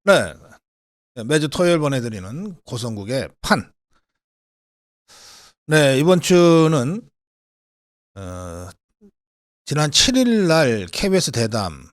네. 매주 토요일 보내드리는 고성국의 판. 네, 이번 주는, 어, 지난 7일 날 KBS 대담,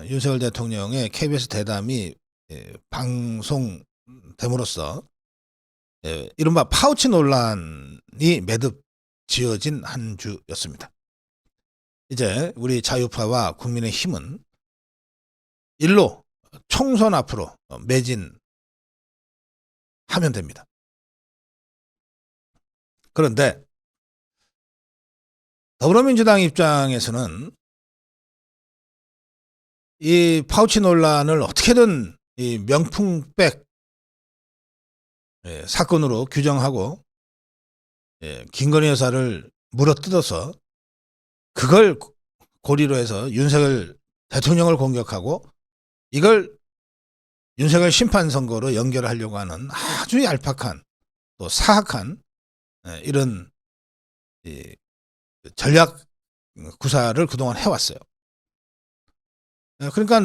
윤석열 대통령의 KBS 대담이 방송됨으로써 이른바 파우치 논란이 매듭 지어진 한 주였습니다. 이제 우리 자유파와 국민의힘은 일로 총선 앞으로 매진하면 됩니다. 그런데 더불어민주당 입장에서는 이 파우치 논란을 어떻게든 이 명품백 사건으로 규정하고 김건희 여사를 물어뜯어서 그걸 고리로 해서 윤석열 대통령을 공격하고 이걸 윤석열 심판선거로 연결하려고 하는 아주 얄팍한 또 사악한 이런 전략 구사를 그동안 해왔어요. 그러니까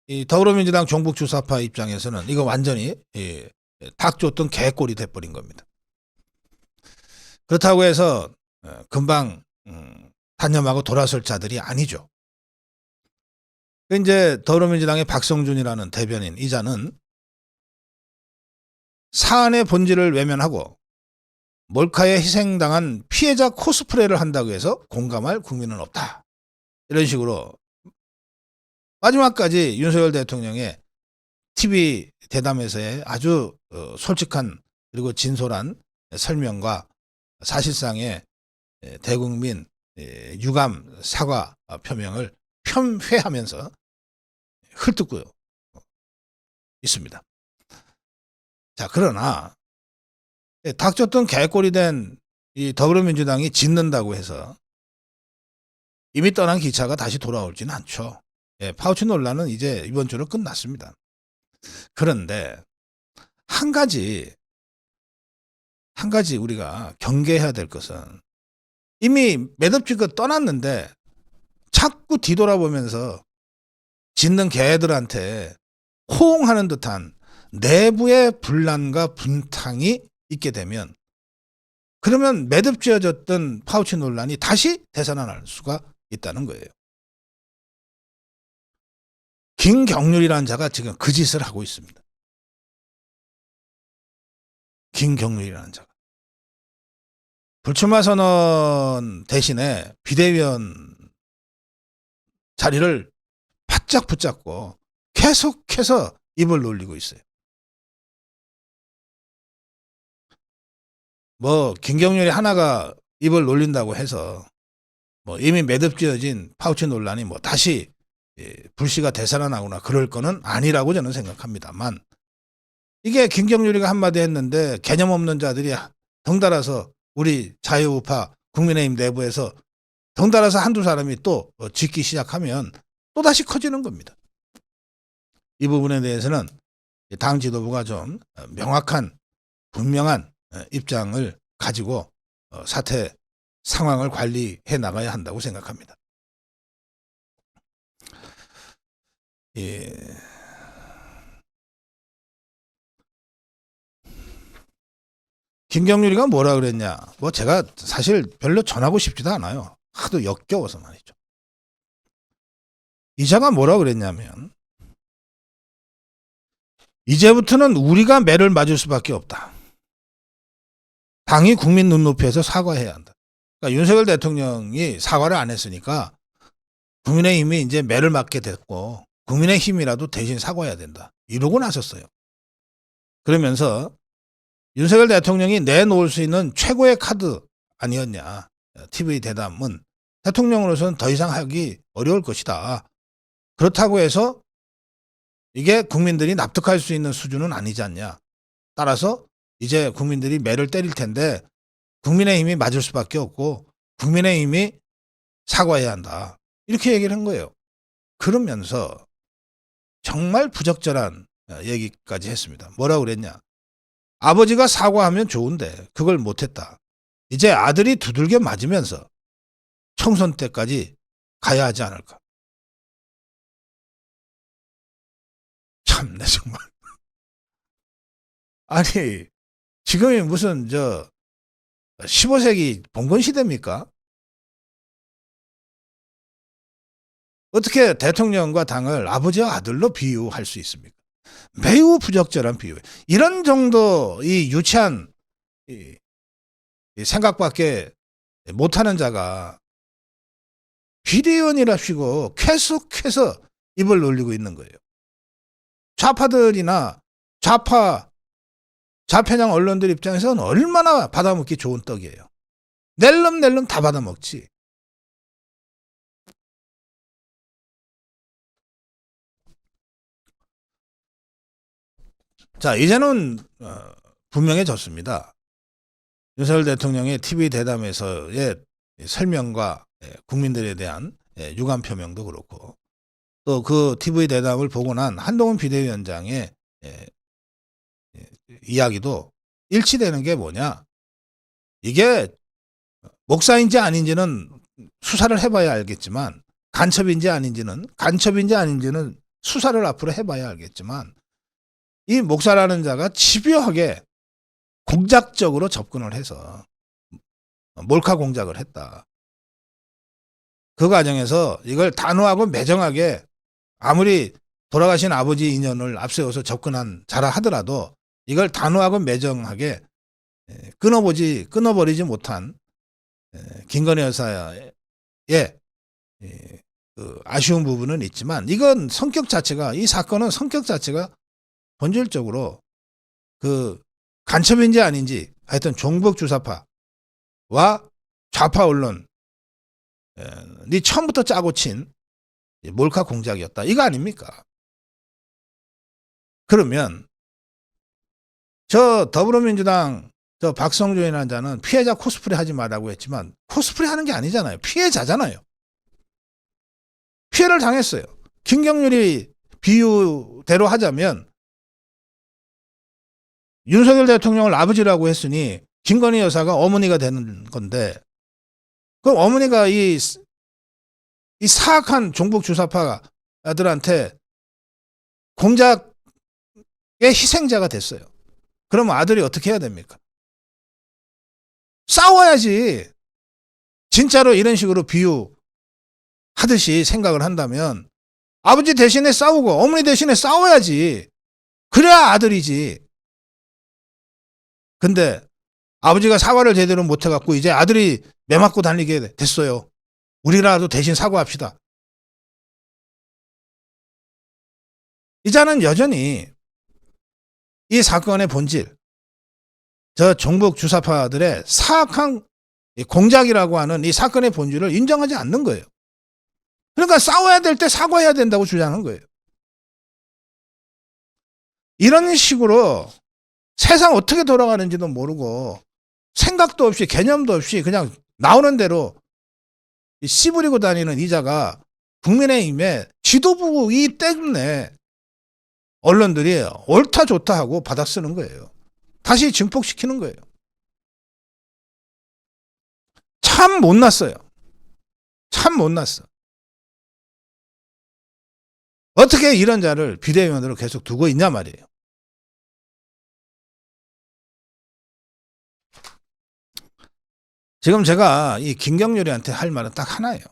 이 더불어민주당 종북주사파 입장에서는 이거 완전히 닭 쫓던 개꼴이 돼버린 겁니다. 그렇다고 해서 금방 단념하고 돌아설 자들이 아니죠. 이제 더불어민주당의 박성준이라는 대변인 이자는 사안의 본질을 외면하고 몰카에 희생당한 피해자 코스프레를 한다고 해서 공감할 국민은 없다. 이런 식으로 마지막까지 윤석열 대통령의 TV 대담에서의 아주 솔직한 그리고 진솔한 설명과 사실상의 대국민 유감 사과 표명을 편회하면서 헐뜯고 있습니다. 자, 그러나 닥쳤던 개꼴이 된 이 더불어민주당이 짓는다고 해서 이미 떠난 기차가 다시 돌아올지는 않죠. 파우치 논란은 이제 이번 주로 끝났습니다. 그런데 한 가지 우리가 경계해야 될 것은 이미 매듭지고 떠났는데 자꾸 뒤돌아보면서 짖는 개들한테 호응하는 듯한 내부의 분란과 분탕이 있게 되면 그러면 매듭지어졌던 파우치 논란이 다시 되살아날 수가 있다는 거예요. 김경률이라는 자가 지금 그 짓을 하고 있습니다. 김경률이라는 자가. 불출마 선언 대신에 비대위원 자리를 바짝 붙잡고 계속해서 입을 놀리고 있어요. 뭐 김경률이 하나가 입을 놀린다고 해서 뭐 이미 매듭지어진 파우치 논란이 뭐 다시 불씨가 되살아나거나 그럴 거는 아니라고 저는 생각합니다만 이게 김경률이가 한마디 했는데 개념 없는 자들이 덩달아서 우리 자유우파 국민의힘 내부에서 덩달아서 한두 사람이 또 짓기 시작하면 또다시 커지는 겁니다. 이 부분에 대해서는 당 지도부가 좀 명확한 분명한 입장을 가지고 사태 상황을 관리해 나가야 한다고 생각합니다. 예. 김경률이가 뭐라 그랬냐? 뭐 제가 사실 별로 전하고 싶지도 않아요. 하도 역겨워서 말이죠. 이자가 뭐라 그랬냐면 이제부터는 우리가 매를 맞을 수밖에 없다. 당이 국민 눈높이에서 사과해야 한다. 그러니까 윤석열 대통령이 사과를 안 했으니까 국민의힘이 이제 매를 맞게 됐고 국민의힘이라도 대신 사과해야 된다. 이러고 나섰어요. 그러면서 윤석열 대통령이 내놓을 수 있는 최고의 카드 아니었냐. TV 대담은 대통령으로서는 더 이상 하기 어려울 것이다. 그렇다고 해서 이게 국민들이 납득할 수 있는 수준은 아니지 않냐. 따라서 이제 국민들이 매를 때릴 텐데 국민의힘이 맞을 수밖에 없고 국민의힘이 사과해야 한다. 이렇게 얘기를 한 거예요. 그러면서 정말 부적절한 얘기까지 했습니다. 뭐라고 그랬냐. 아버지가 사과하면 좋은데 그걸 못했다. 이제 아들이 두들겨 맞으면서 총선 때까지 가야 하지 않을까. 참내 정말. 아니, 지금이 무슨 15세기 봉건 시대입니까? 어떻게 대통령과 당을 아버지와 아들로 비유할 수 있습니까? 매우 부적절한 비유. 이런 정도 이 유치한 이 생각밖에 못하는 자가 비대위원이랍시고 계속해서 입을 놀리고 있는 거예요. 좌파들이나 좌편향 언론들 입장에서는 얼마나 받아먹기 좋은 떡이에요. 낼름 다 받아먹지. 자, 이제는 분명해졌습니다. 윤석열 대통령의 TV 대담에서의 설명과 국민들에 대한 유감 표명도 그렇고, 또 그 TV 대담을 보고 난 한동훈 비대위원장의 이야기도 일치되는 게 뭐냐? 이게 목사인지 아닌지는 수사를 해봐야 알겠지만, 간첩인지 아닌지는 수사를 앞으로 해봐야 알겠지만, 이 목사라는 자가 집요하게 공작적으로 접근을 해서 몰카 공작을 했다. 그 과정에서 이걸 단호하고 매정하게 아무리 돌아가신 아버지 인연을 앞세워서 접근한 자라 하더라도 이걸 단호하고 매정하게 끊어버리지 못한 김건희 여사의 그 아쉬운 부분은 있지만, 이건 이 사건은 성격 자체가 본질적으로 그 간첩인지 아닌지 하여튼 종북 주사파와 좌파 언론 이 처음부터 짜고 친 몰카 공작이었다. 이거 아닙니까? 그러면 저 더불어민주당 박성준이라는 자는 피해자 코스프레 하지 말라고 했지만 코스프레 하는 게 아니잖아요. 피해자잖아요. 피해를 당했어요. 김경률이 비유대로 하자면 윤석열 대통령을 아버지라고 했으니 김건희 여사가 어머니가 되는 건데, 그럼 어머니가 이 사악한 종북 주사파들한테 공작의 희생자가 됐어요. 그러면 아들이 어떻게 해야 됩니까? 싸워야지. 진짜로 이런 식으로 비유하듯이 생각을 한다면 아버지 대신에 싸우고 어머니 대신에 싸워야지. 그래야 아들이지. 근데 아버지가 사과를 제대로 못해갖고 이제 아들이 매 맞고 다니게 됐어요. 우리라도 대신 사과합시다. 이자는 여전히 이 사건의 본질, 저 종북 주사파들의 사악한 공작이라고 하는 이 사건의 본질을 인정하지 않는 거예요. 그러니까 싸워야 될 때 사과해야 된다고 주장하는 거예요. 이런 식으로 세상 어떻게 돌아가는지도 모르고 생각도 없이 개념도 없이 그냥 나오는 대로 씨부리고 다니는 이자가 국민의힘의 지도부이기 때문에 언론들이 옳다 좋다 하고 받아쓰는 거예요. 다시 증폭시키는 거예요. 참 못났어요. 참 못났어. 어떻게 이런 자를 비대위원으로 계속 두고 있냐 말이에요. 지금 제가 이 김경률이한테 할 말은 딱 하나예요.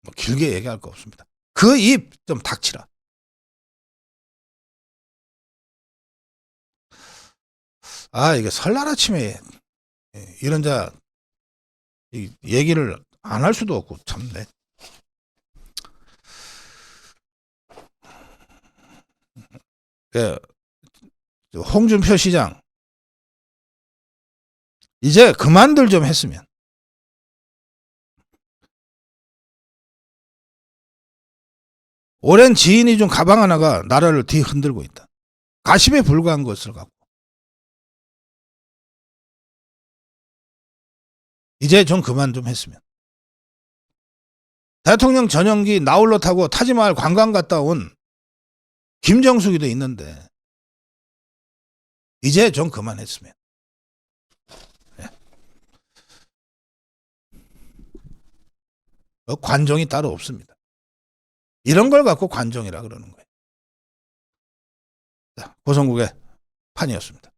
뭐 길게 얘기할 거 없습니다. 그 입 좀 닥치라. 이게 설날 아침에 이런 자 얘기를 안 할 수도 없고 참네. 홍준표 시장 이제 그만들 좀 했으면. 오랜 지인이 준 가방 하나가 나라를 뒤흔들고 있다. 가십에 불과한 것을 갖고. 이제 좀 그만 좀 했으면. 대통령 전용기 나홀로 타고 타지마을 관광 갔다 온 김정숙이도 있는데 이제 좀 그만했으면. 관종이 따로 없습니다. 이런 걸 갖고 관종이라 그러는 거예요. 고성국의 판이었습니다.